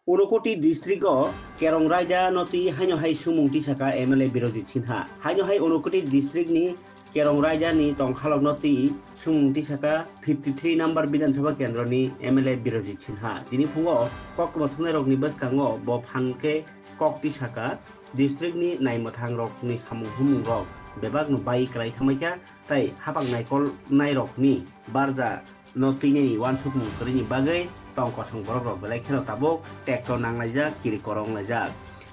Unokoti district Kerong Raja noti hanyo hai sumungti saka MLA Birojit Sinha. Hanyo hai Unokoti district ni Kerong Raja ni tongkhalok noti sumungti saka 53 number Bidhan Sabha Kendra ni MLA Birojit Sinha. Dini fungo kok mothone rok ni baskango bo phanke kok ti saka district ni naimathang rok ni samung humung rok bebak no bai krai thamaika tai hapang naikol nai rok ni barja noti ni wan thuk mung kri ni bagai tong kosong borok rok belai kheno tabok tractor nanglajak kiri korong lajak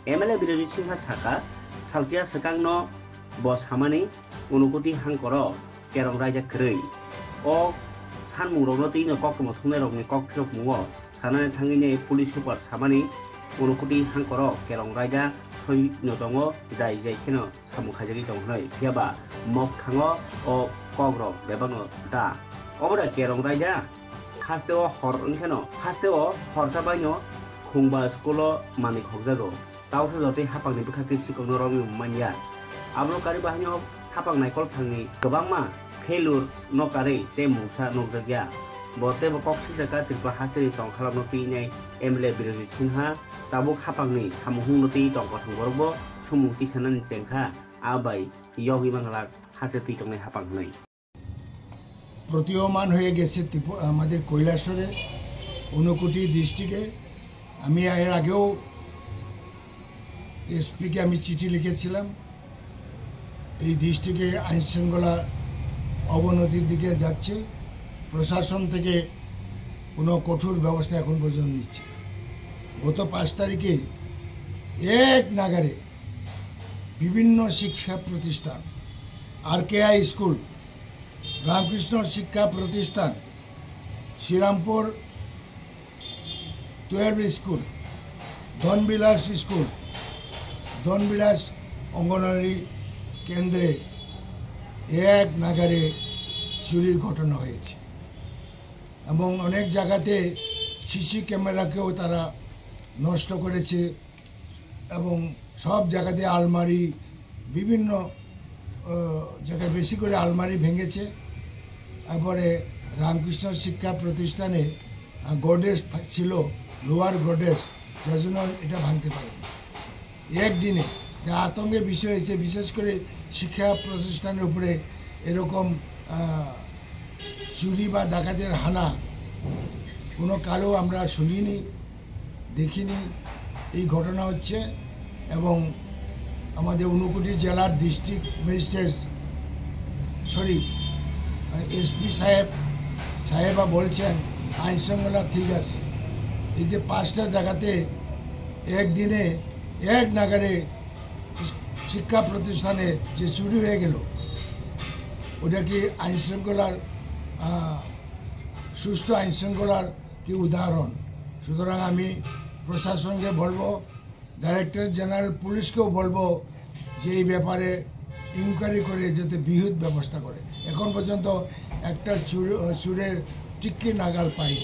MLA Birojit Sinha saka salkia sekang no bos hamani Unokoti hangkoro Kerong Raja krei o san mung rok noti no kok mothone rok ni kok khok mungo sanane thangine police super samani Unokoti hangkoro Kerong Raja hoi no tongo jai kheno samu khajari tong hnai phiaba mok thango o kok rok bebano da obra Kerong Raja hasteo hor kheno hasteo horsa baino khungba skolo mani khokjago tawse jote hapang ni bkhaki sikong no romi manya abro kari bahnyo hapang naikol thangni gobangma khelur nokare te musa nokjagya bote bokok sijaka tirpa hasteri tong khalam noti nei MLA Birojit Sinha tabuk hapangni samuhung noti tong kosong borbo sumungti sanan chengkha abai yogi banglak haseti tong nei hapang nei প্রতীয়মান হয়ে গেছে আমাদের কৈলাসহরে ঊনকোটি ডিস্ট্রিক্টে। আমি এর আগেও এসপিকে আমি চিঠি লিখেছিলাম। এই ডিস্ট্রিক্টে আইনশৃঙ্খলা অবনতির দিকে যাচ্ছে, প্রশাসন থেকে কোনো কঠোর ব্যবস্থা এখন পর্যন্ত নিচ্ছে। গত 5 তারিখে এক নাগারে বিভিন্ন শিক্ষা প্রতিষ্ঠান RKI স্কুল, রামকৃষ্ণ শিক্ষা প্রতিষ্ঠান, শ্রীরামপুর 12 স্কুল, ধনবিলাস স্কুল, ধনবিলাস অঙ্গনওয়াড়ি কেন্দ্রে এক নাগারে চুরির ঘটনা হয়েছে এবং অনেক জায়গাতে সিসি ক্যামেরাকেও তারা নষ্ট করেছে এবং সব জায়গাতে আলমারি বিভিন্ন জায়গায় বেশি করে আলমারি ভেঙেছে। তারপরে রামকৃষ্ণ শিক্ষা প্রতিষ্ঠানে গোডেজ ছিল, লোয়ার গোডেজ, যার জন্য এটা ভাঙতে পারেনি। একদিনে যা আতঙ্কের বিষয় হয়েছে, বিশেষ করে শিক্ষা প্রতিষ্ঠানের উপরে এরকম চুরি বা ডাকাতের হানা কোনো কালেও আমরা শুনিনি, দেখিনি। এই ঘটনা হচ্ছে এবং আমাদের ঊনকোটি জেলার ডিস্ট্রিক্ট ম্যাজিস্ট্রেট এসপি সাহেবা বলছেন আইন শৃঙ্খলা ঠিক আছে। এই যে 5টা জায়গাতে একদিনে এক নাগারে শিক্ষা প্রতিষ্ঠানে যে চুরি হয়ে গেল, ওটা কি আইন শৃঙ্খলার সুস্থ আইন শৃঙ্খলার কি উদাহরণ? সুতরাং আমি প্রশাসনকে বলবো, ডাইরেক্টর জেনারেল পুলিশকেও বলবো যে এই ব্যাপারে ইনকোয়ারি করে যাতে বিহিত ব্যবস্থা করে। এখন পর্যন্ত একটা চুরের টিক্কি নাগাল পাই,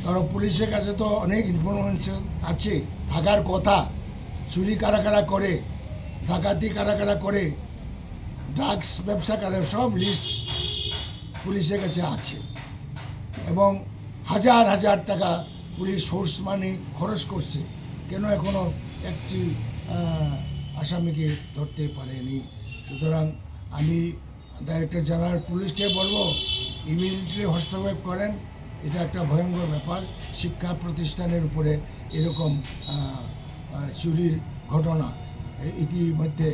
কারণ পুলিশের কাছে তো অনেক ইনফরমেশন আছে, থাকার কথা। চুরি কারা কারা করে, ডাকাতি কারা কারা করে, ড্রাগস ব্যবসা কারা, সব লিস্ট পুলিশের কাছে আছে এবং হাজার হাজার টাকা পুলিশ সোর্স মানি খরচ করছে, কেন এখনো একটি আসামিকে ধরতে পারেনি। সুতরাং আমি ডাইরেক্টর জেনারেল পুলিশকে বলবো ইমিডিয়েটলি হস্তক্ষেপ করেন। এটা একটা ভয়ঙ্কর ব্যাপার। শিক্ষা প্রতিষ্ঠানের উপরে এরকম চুরির ঘটনা ইতিমধ্যে